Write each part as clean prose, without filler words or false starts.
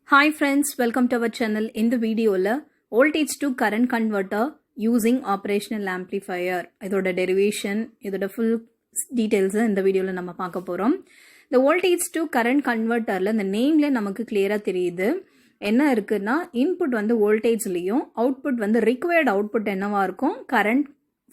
Hi friends, welcome to our channel. In the video, voltage to current converter using operational amplifier. இதோட derivation, இதோட full details இந்த வீடியோல நம்ம பார்க்க போறோம். The voltage to current converterல இந்த நேம்ல நமக்கு clear-ஆ தெரியுது. என்ன இருக்குன்னா input வந்து voltageலயும் output வந்து required output என்னவா இருக்கும் current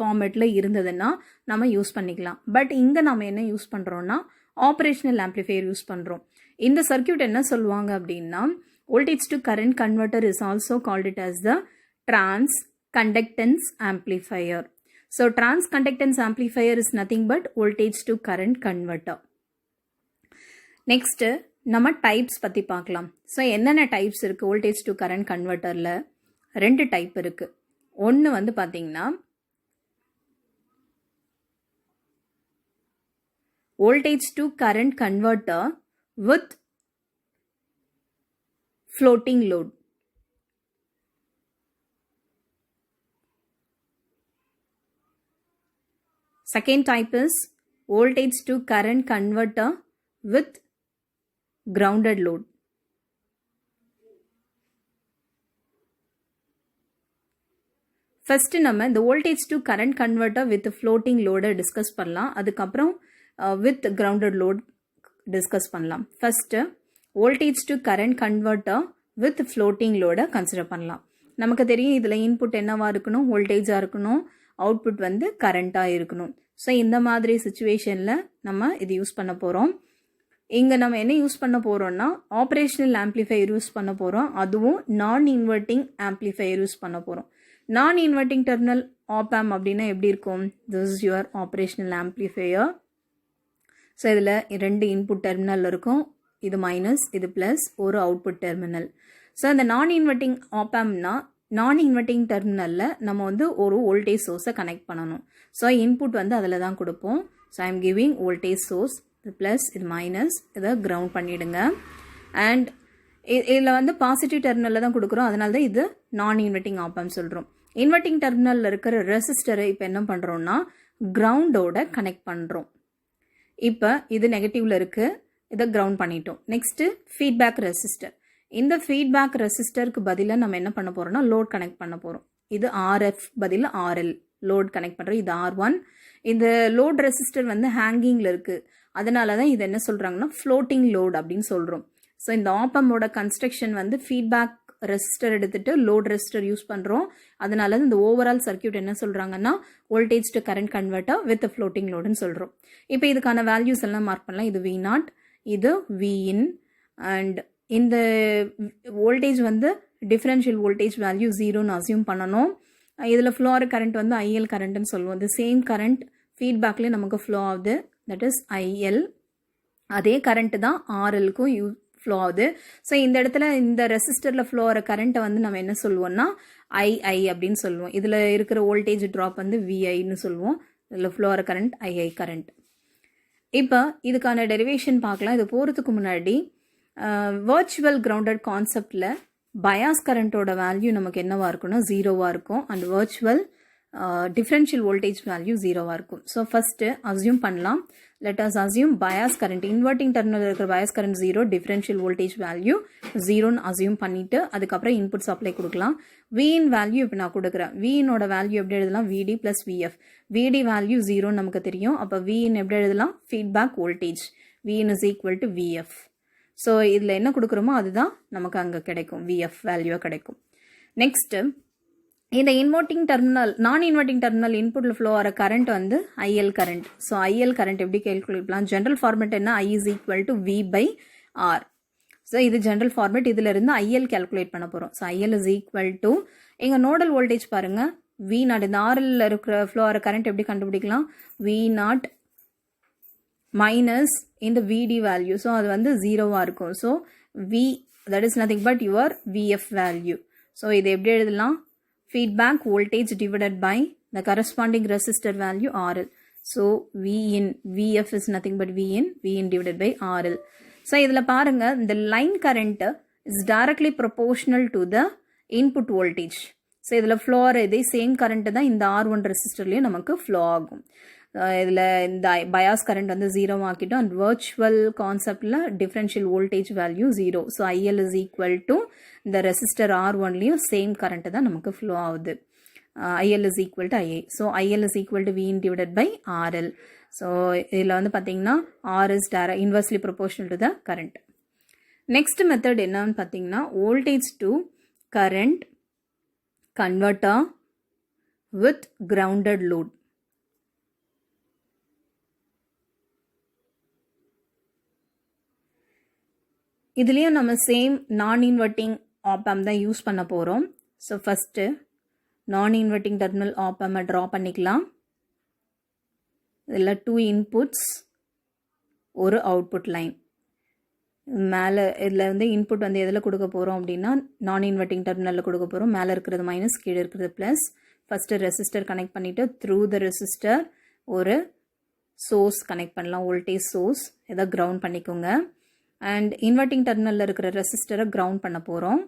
formatல இருந்ததுன்னா நம்ம யூஸ் பண்ணிக்கலாம். பட் இங்க நாம என்ன யூஸ் பண்றோம்னா ஆப்ரேஷனல் ஆம்ப்ளிஃபையர் யூஸ் பண்றோம். இந்த சர்க்யூட் என்ன சொல்லுவாங்க அப்படின்னா voltage to current converter is also called it as the trans conductance amplifier. So trans conductance amplifier is nothing but voltage to current converter. Next நம்ம டைப்ஸ் பத்தி பார்க்கலாம். So என்னென்ன types இருக்கு voltage to current converterல? ரெண்டு type இருக்கு. ஒன்று வந்து பார்த்தீங்கன்னா voltage to current converter with floating load. Second type is voltage to current converter with grounded load. First நம்ம இந்த voltage to current converter with floating load discuss பண்ணலாம். அதுக்கப்புறம் with grounded load discuss பண்ணலாம். First voltage to current converter with floating load consider பண்ணலாம். நமக்கு தெரியும் இதில் input என்னவா இருக்கணும், வோல்டேஜாக இருக்கணும், அவுட்புட் வந்து கரண்ட்டாக இருக்கணும். ஸோ இந்த மாதிரி சுச்சுவேஷனில் நம்ம இது யூஸ் பண்ண போகிறோம். இங்கே நம்ம என்ன யூஸ் பண்ண போகிறோம்னா ஆப்ரேஷனல் ஆம்ப்ளிஃபையர் யூஸ் பண்ண போகிறோம். அதுவும் நான் இன்வெர்ட்டிங் ஆம்ப்ளிஃபையர் யூஸ் பண்ண போகிறோம். நான் இன்வெர்ட்டிங் டெர்மினல் ஆப் ஆம் அப்படின்னா எப்படி இருக்கும்? This is your operational amplifier. So இதில் ரெண்டு இன்புட் டெர்மினல் இருக்கும், இது மைனஸ் இது ப்ளஸ் ஒரு அவுட்புட் டெர்மினல். ஸோ அந்த நான் இன்வெர்ட்டிங் ஆப்ஆம்னா நான் இன்வெர்ட்டிங் டெர்மினலில் நம்ம வந்து ஒரு வோல்டேஜ் சோர்ஸை கனெக்ட் பண்ணணும். ஸோ இன்புட் வந்து அதில் தான் கொடுப்போம். So I am giving voltage source, இது ப்ளஸ் இது மைனஸ், இதை கிரவுண்ட் பண்ணிவிடுங்க. அண்ட் இதில் வந்து பாசிட்டிவ் டெர்மினலில் தான் கொடுக்குறோம், அதனால தான் இது நான் இன்வெர்ட்டிங் ஆப்ஆம் சொல்கிறோம். இன்வெர்ட்டிங் டெர்மினலில் இருக்கிற ரெசிஸ்டரை இப்போ என்ன பண்ணுறோன்னா கிரவுண்டோட கனெக்ட் பண்ணுறோம். இப்போ இது நெகட்டிவ்ல இருக்கு, இதை கிரவுண்ட் பண்ணிட்டோம். Next feedback resistor. இந்த ஃபீட்பேக் ரெசிஸ்டருக்கு பதிலாக நம்ம என்ன பண்ண போறோம்னா லோட் கனெக்ட் பண்ண போறோம். இது ஆர்எஃப் பதில் ஆர்எல் லோட் கனெக்ட் பண்றோம். இது ஆர்1. இந்த லோட் ரெசிஸ்டர் வந்து ஹேங்கிங்ல இருக்கு, அதனால தான் இது என்ன சொல்றாங்கன்னா ஃப்ளோட்டிங் லோட் அப்படின்னு சொல்றோம். ஸோ இந்த ஆப்பமோட கன்ஸ்ட்ரக்ஷன் வந்து ஃபீட்பேக் ரெசிஸ்டர் எடுத்துட்டு லோட் ரெசிஸ்டர் யூஸ் பண்றோம். அதனால இந்த ஓவரால் சர்க்யூட் என்ன சொல்றாங்கன்னா voltage to current converter with floating லோடுன்னு சொல்றோம். இப்போ இதுக்கான வேல்யூஸ் எல்லாம் மார்க் பண்ணலாம். இது V0, இது Vin, அண்ட் இந்த வோல்டேஜ் வந்து டிஃபரன்ஷியல் வோல்டேஜ் வேல்யூ 0ன்னு அசியூம் பண்ணணும். இதில் ஃப்ளோ ஆகிற கரண்ட் வந்து IL கரண்ட்னு சொல்லுவோம். இந்த சேம் கரண்ட் ஃபீட்பேக்லேயே நமக்கு ஃப்ளோ ஆகுது, தட் இஸ் IL. அதே கரண்ட் தான் RLக்கும் ஃப்ளோ ஆகுது. ஸோ இந்த இடத்துல இந்த ரெசிஸ்டரில் ஃப்ளோ ஆகிற கரண்ட்டை வந்து நம்ம என்ன சொல்லுவோம்னா II அப்படின்னு சொல்லுவோம். இதில் இருக்கிற வோல்டேஜ் ட்ராப் வந்து VIன்னு சொல்லுவோம். இதில் ஃப்ளோ ஆகிற கரண்ட் II கரண்ட். இப்போ இதுக்கான டெரிவேஷன் பார்க்கலாம். இது போகிறதுக்கு முன்னாடி வர்ச்சுவல் கிரவுண்டட் கான்செப்டில் பயாஸ் கரண்ட்டோட வேல்யூ நமக்கு என்னவா இருக்குன்னா 0வாக இருக்கும். And virtual differential voltage value 0வாக இருக்கும். ஸோ ஃபஸ்ட்டு அசியூம் பண்ணலாம். Let us assume bias current, inverting terminal இருக்கிற bias current 0, differential voltage value 0ன்னு அசியூம் பண்ணிட்டு அதுக்கப்புறம் இன்புட் சப்ளை கொடுக்கலாம். Vin வேல்யூ இப்போ நான் கொடுக்குறேன். Vinோட வேல்யூ எப்படி எழுதலாம்? VD plus VF. VD value 0ன்னு நமக்கு தெரியும். அப்போ Vin எப்படி எழுதலாம்? Feedback voltage. Vin is equal to VF. So இதில் என்ன கொடுக்குறோமோ அதுதான் நமக்கு அங்கே கிடைக்கும், VF வேல்யூவாக கிடைக்கும். நெக்ஸ்ட்டு இந்த இன்வெர்ட்டிங் டெர்மினல் நான் இன்வெர்ட்டிங் டெர்மினல் இன்புட்டில் ஃப்ளோ ஆகிற கரண்ட் வந்து IL current. So IL current எப்படி கேல்குலேட் பண்ணலாம்? ஜென்ரல் ஃபார்மேட் என்ன? I is equal to V/R. So இது ஜென்ரல் ஃபார்மேட். இதில் இருந்து IL கேல்குலேட் பண்ண போகிறோம். So IL is equal to எங்கள் நோடல் வோல்டேஜ் பாருங்கள் V0. இந்த RL இருக்கிற ஃப்ளோ ஆகிற கரண்ட் எப்படி கண்டுபிடிக்கலாம்? V0 மைனஸ் இந்த VD வேல்யூ. ஸோ அது வந்து 0வாக இருக்கும். So V that is nothing but your VF value. So இது எப்படி எழுதலாம்? Feedback voltage divided by the corresponding resistor value RL. So VF is nothing but Vin divided by RL. So இதில் பாருங்க இந்த line current is directly proportional to the input voltage. So இதில் flow இதே same current தான் இந்த R1 ரெசிஸ்டர்லேயும் நமக்கு flow ஆகும். இதில் இந்த பயாஸ் கரண்ட் வந்து 0 ஆக்கிட்டோம். அண்ட் வர்ச்சுவல் கான்செப்டில் differential voltage value 0. So IL is equal to இந்த ரெசிஸ்டர் R1லையும் சேம் கரண்ட்டு தான் நமக்கு ஃப்ளோ ஆகுது. IL is equal to IA. So IL is equal to VIN divided by RL. So இதில் வந்து பார்த்தீங்கன்னா R is inversely proportional to the current. Next method என்னன்னு பார்த்தீங்கன்னா voltage to current converter with grounded load. இதுலேயும் நம்ம same நான் inverting app-amp தான் use பண்ண போகிறோம். ஸோ ஃபஸ்ட்டு நான் இன்வெர்ட்டிங் டெர்மினல் ஆப்-ஆம்பை ட்ரா பண்ணிக்கலாம். இதில் 2 இன்புட்ஸ், ஒரு அவுட்புட் லைன். மேலே இதில் வந்து இன்புட் வந்து எதில் கொடுக்க போகிறோம் அப்படின்னா நான் இன்வெர்ட்டிங் டெர்மினலில் கொடுக்க போகிறோம். மேலே இருக்கிறது மைனஸ், கீழே இருக்கிறது ப்ளஸ். ஃபஸ்ட்டு ரெசிஸ்டர் கனெக்ட் பண்ணிவிட்டு த்ரூ த ரெசிஸ்டர் ஒரு சோர்ஸ் கனெக்ட் பண்ணலாம், வோல்டேஜ் சோர்ஸ். இதை கிரவுண்ட் பண்ணிக்கோங்க. அண்ட் இன்வெர்ட்டிங் டெர்மினலில் இருக்கிற ரெசிஸ்டரை கிரவுண்ட் பண்ண போகிறோம்.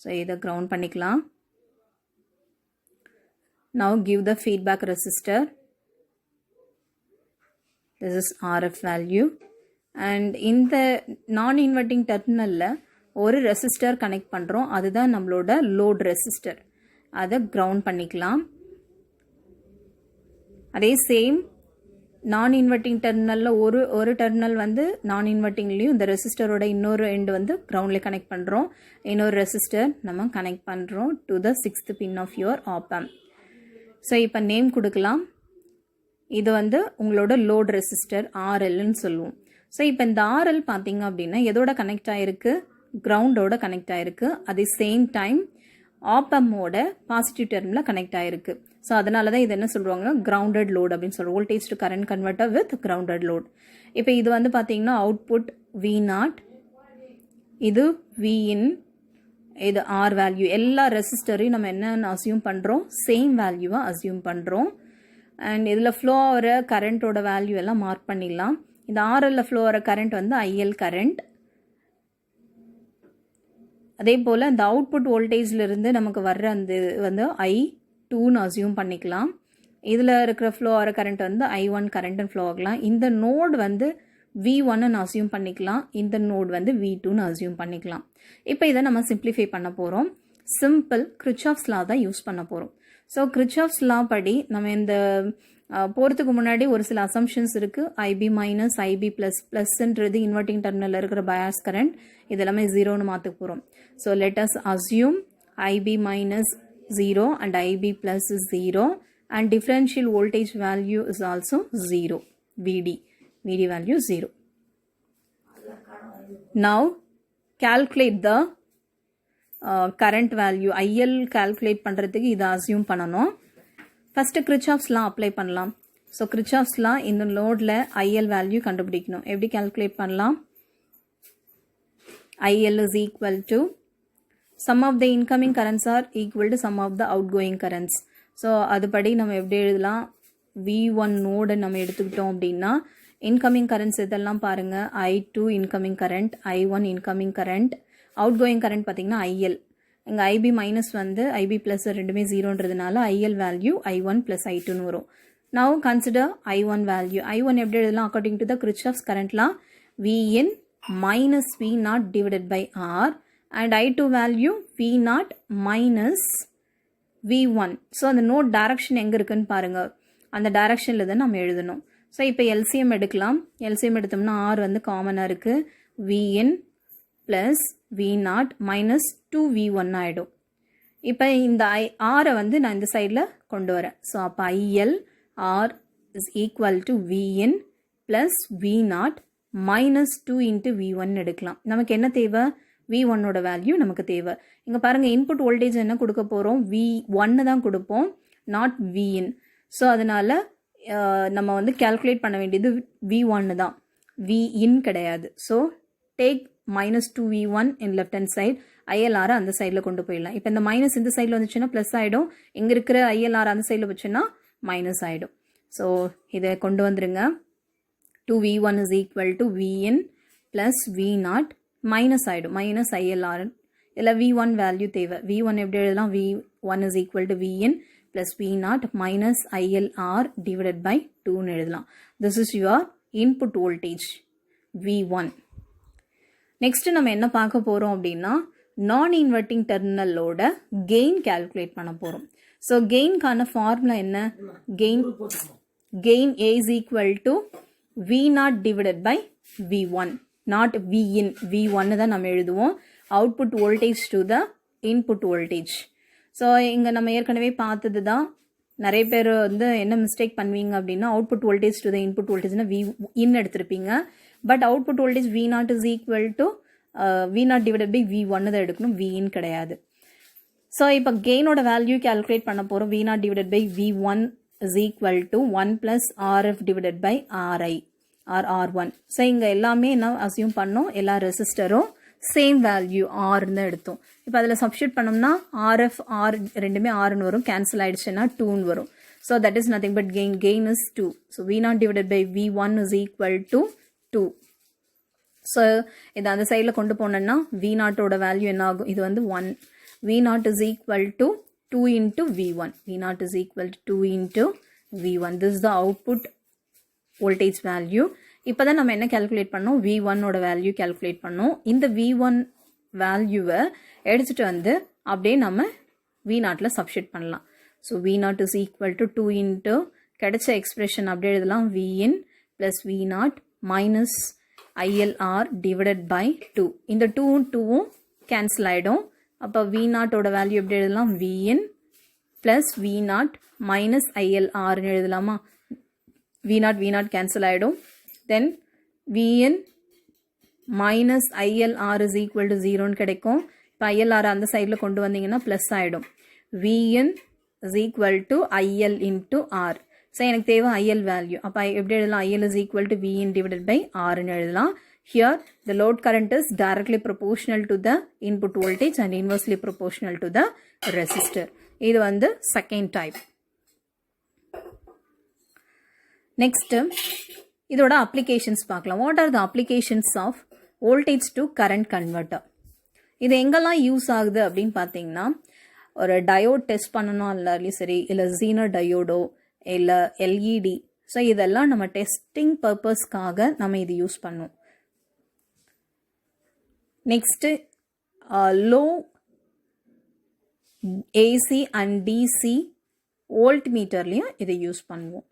ஸோ இதை கிரவுண்ட் பண்ணிக்கலாம். Now give the feedback resistor. This is RF value. And in the non-inverting terminal ஒரு resistor connect பண்ணுறோம். அதுதான் நம்மளோட load resistor. அதை ground பண்ணிக்கலாம். அதே same non-inverting terminal ஒரு terminal வந்து non-invertingலையும் இந்த resistorோட இன்னொரு end வந்து groundல connect பண்ணுறோம். இன்னொரு resistor நம்ம connect பண்ணுறோம் to the 6th pin of your op-amp. So இப்போ நேம் கொடுக்கலாம். இது வந்து உங்களோட லோட் ரெசிஸ்டர் ஆர்எல்னு சொல்லுவோம். ஸோ இப்போ இந்த ஆர்எல் பார்த்தீங்க அப்படின்னா எதோட கனெக்ட் ஆகிருக்கு? கிரவுண்டோட கனெக்ட் ஆகிருக்கு. அதே சேம் டைம் ஆப்பம்மோட பாசிட்டிவ் டெர்மில் கனெக்ட் ஆகிருக்கு. ஸோ அதனால தான் இது என்ன சொல்லுவாங்க, கிரவுண்டட் லோட் அப்படின்னு சொல்லுவோம். Voltage to current converter with grounded load. இப்போ இது வந்து பார்த்தீங்கன்னா அவுட்புட் V0, இது Vin, இது R வேல்யூ. எல்லா ரெசிஸ்டரையும் நம்ம என்னென்னு அசியூம் பண்ணுறோம், சேம் வேல்யூவாக அசியூம் பண்ணுறோம். அண்ட் இதில் ஃப்ளோ ஆகிற கரண்ட்டோட வேல்யூ எல்லாம் மார்க் பண்ணிடலாம். இந்த ஆர்எல்ல ஃப்ளோ ஆகிற கரண்ட் வந்து IL கரண்ட். அதே போல் இந்த அவுட்புட் வோல்டேஜ்லேருந்து நமக்கு வர்ற அந்த வந்து I2ன்னு அசியூம் பண்ணிக்கலாம். இதில் இருக்கிற ஃப்ளோ ஆகிற கரண்ட் வந்து I1 கரண்ட்டுன்னு ஃப்ளோ ஆகலாம். இந்த நோடு வந்து V1ன்னு அசியூம் பண்ணிக்கலாம். இந்த நோட் வந்து V2ன்னு அசியூம் பண்ணிக்கலாம். இப்போ இதை நம்ம சிம்பிளிஃபை பண்ண போகிறோம். சிம்பிள் கிர்ச்சாஃப்ஸ் லா தான் யூஸ் பண்ண போகிறோம். ஸோ கிர்ச்சாஃப்ஸ் லா படி நம்ம இந்த போகிறதுக்கு முன்னாடி ஒரு சில அசம்ஷன்ஸ் இருக்குது. IB மைனஸ் IB ப்ளஸ் ப்ளஸ்ன்றது இன்வெர்ட்டிங் டெர்மினலில் இருக்கிற பயாஸ் கரண்ட், இது எல்லாமே 0ன்னு மாற்ற போகிறோம். So let us assume IB minus 0 and IB plus is 0 and differential voltage value is also 0. VD value 0. Now calculate the current value. IL calculate பண்றதுக்கு இதை assume பண்ணணும். First Kirchhoff's law apply பண்ணலாம். So Kirchhoff's law இந்த லோட்ல IL value கண்டுபிடிக்கணும். எப்படி calculate பண்ணலாம்? IL is equal to sum of the incoming currents are equal to sum of the outgoing currents. So அதுபடி நம்ம எப்படி எழுதலாம்? V1 நோடு நம்ம எடுத்துக்கிட்டோம் அப்படின்னா incoming currents இதெல்லாம் பாருங்க. I2 incoming current, I1 incoming current, outgoing current பார்த்தீங்கன்னா IL. இங்கே IB மைனஸ் வந்து IB ப்ளஸ் ரெண்டுமே 0ன்றதுனால IL வேல்யூ I1 ப்ளஸ் I2ன்னு வரும். Now consider I1 value. I1 எப்படி எழுதலாம்? According to the Kirchhoff's current law, Vin minus V0 divided by R and I2 value V0 minus V1. So அந்த note direction எங்கே இருக்குன்னு பாருங்க. அந்த டைரக்ஷனில் தான் நம்ம எழுதணும். ஸோ இப்போ எல்சிஎம் எடுக்கலாம். எல்சிஎம் எடுத்தோம்னா R வந்து காமனாக இருக்குது. Vin plus V0 minus 2V1 ஆகிடும். இப்போ இந்த ஆரை வந்து நான் இந்த சைடில் கொண்டு வரேன். ஸோ அப்போ IL R is equal to Vin plus V0 minus 2 into V1 எடுக்கலாம். நமக்கு என்ன தேவை? V1ஓட வேல்யூ நமக்கு தேவை. இங்கே பாருங்கள், இன்புட் வோல்டேஜ் என்ன கொடுக்க போகிறோம்? V1 தான் கொடுப்போம், நாட் Vin. ஸோ அதனால் நம்ம வந்து கேல்குலேட் பண்ண வேண்டியது V1 தான், Vin கிடையாது. So take minus 2V1 in left hand side, ILR அந்த சைடில் கொண்டு போயிடலாம். இப்போ இந்த மைனஸ் இந்த சைடில் வந்துச்சுன்னா ப்ளஸ் ஆகிடும், இங்கே இருக்கிற ILR அந்த சைடில் வச்சுன்னா மைனஸ் ஆகிடும். ஸோ இதை கொண்டு வந்துடுங்க. 2V1 is equal to Vin plus V0 minus ஆகிடும், மைனஸ் ILR. இதில் V1 வேல்யூ தேவை. V1 எப்படி எழுதலாம்? V1 is equal to Vin plus V naught minus ILR divided by 2 எழுதலாம். This is your input voltage V1. Next நம்ம என்ன பார்க்க போறோம் அப்படின்னா நான் இன்வெர்ட்டிங் டெர்மினலோட கெயின் கால்குலேட் பண்ண போறோம். ஸோ கெயின்கான ஃபார்முலா என்ன? Gain A is equal to V naught divided by V1, not V in. V1 தான் நம்ம எழுதுவோம். Output voltage to the input voltage. So இங்கே நம்ம ஏற்கனவே பார்த்தது தான். நிறைய பேர் வந்து என்ன மிஸ்டேக் பண்ணுவீங்க அப்படின்னா output voltage to the input வோல்டேஜ்னா V in எடுத்திருப்பீங்க. But output voltage V naught is equal to V naught divided by V1 தான் எடுக்கணும், V in கிடையாது. ஸோ இப்போ கெயினோட வேல்யூ கால்குலேட் பண்ண போகிறோம். V naught divided by V1 is equal to 1 plus RF divided by RI or R1. So இங்கே எல்லாமே என்ன assume பண்ணோம், எல்லா ரெசிஸ்டரும் சேம் வேல்யூ ஆர்னு எடுத்தோம். இப்போ அதில் சப்ஸ்டியூட் பண்ணோம்னா RF R ரெண்டுமே ஆர்னு வரும், கேன்சல் ஆயிடுச்சுன்னா 2ன்னு வரும். So that is nothing but gain is 2. So V naught divided by V1 is equal to 2. So இதை அந்த சைடில் கொண்டு போனோம்னா V naught ஓட வேல்யூ என்ன ஆகும்? இது வந்து 1. V naught is equal to 2 into V1. V naught is equal to 2 into V1. This is the output voltage value. இப்போ தான் நம்ம என்ன கால்குலேட் பண்ணோம்? V1 ஓட வேல்யூ கால்குலேட் பண்ணோம். இந்த V1 வேல்யூவை எடுத்துகிட்டு வந்து அப்படியே நம்ம V நாட்டில் சப்ஸ்டியூட் பண்ணலாம். So V naught is equal to 2 into கிடைச்ச எக்ஸ்பிரஷன் அப்படியே எழுதலாம். V in plus V naught minus ILR divided by 2. இந்த 2வும் கேன்சல் ஆகிடும். அப்போ V naught ஓட வேல்யூ எப்படி எழுதலாம்? V in plus V naught minus ILRன்னு எழுதலாமா? V naught கேன்சல் ஆகிடும். Then V in minus ILR is equal to 0ன்னு கிடைக்கும். இப்போ ILR அந்த சைடில் கொண்டு வந்தீங்கன்னா ப்ளஸ் ஆகிடும். V in is equal to IL into R. So எனக்கு தேவை IL வேல்யூ. அப்போ எப்படி எழுதலாம்? IL is equal to V in divided by Rன்னு எழுதலாம். Here the load current is directly proportional to the input voltage and inversely proportional to the resistor. இது வந்து second type. Next இதோட applications பார்க்கலாம். What are the applications of voltage to current converter? இது எங்கெல்லாம் use ஆகுது அப்படின்னு பார்த்தீங்கன்னா ஒரு டயோட் டெஸ்ட் பண்ணணும் இல்லையும் சரி, இல்லை ஜீனர் டயோடோ இல்லை எல்இடி. ஸோ இதெல்லாம் நம்ம டெஸ்டிங் பர்பஸ்க்காக நம்ம இது யூஸ் பண்ணுவோம். Next low AC and DC volt மீட்டர்லேயும் இதை யூஸ் பண்ணுவோம்.